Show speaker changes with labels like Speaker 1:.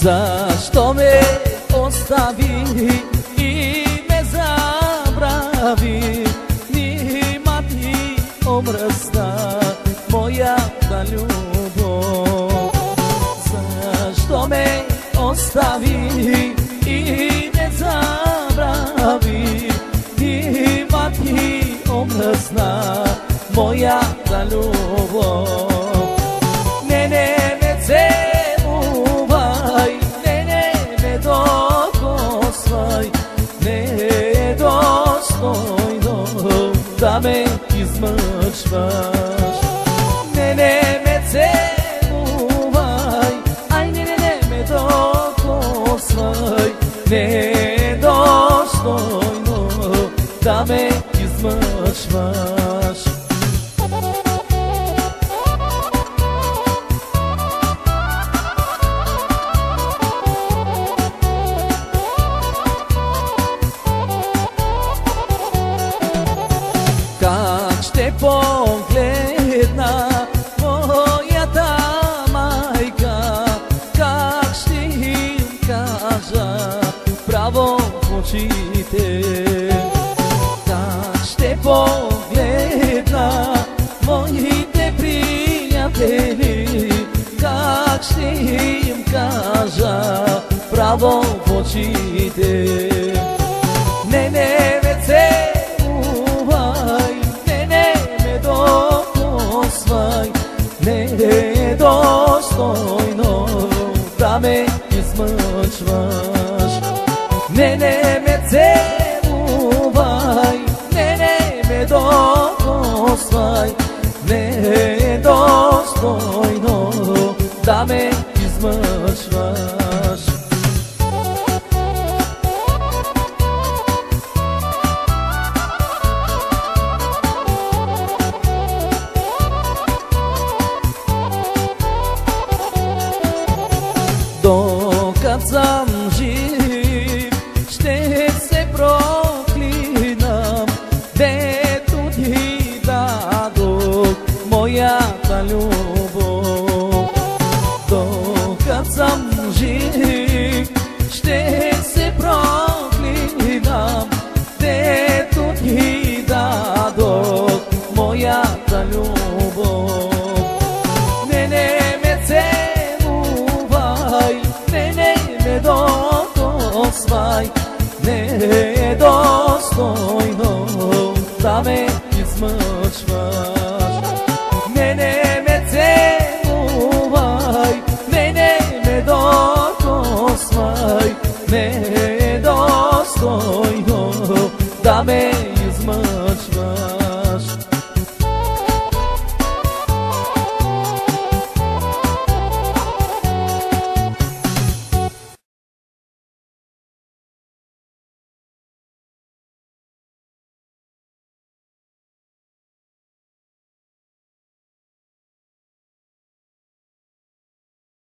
Speaker 1: Zašto me ostavi i me zabravi, nima ti omrsna moja da ljubov. Zašto me ostavi i me zabravi, nima ti omrsna moja da ljubov. Ne me celuvaj, ne me dokosvaj, nedostojno da me izmršvaš. Ne me celuvaj, aj ne me dokosvaj, nedostojno da me izmršvaš. Te pogledna moja majka, kak ще им кажа право в очите. Как ще погледна моите приятели, как ще им кажа право в очите. Не ме целувай, недостойно да ме измъчваш. Не ме целувай, не ме докосвай, недостойно да ме измъчваш. Докато съм жив, ще се проклинам, дето ти дадох моята любов. Докато съм жив, ще се проклинам, дето ти дадох моята любов. Не ме целувай, не ме докосвай, недостойно да ме измъчваш.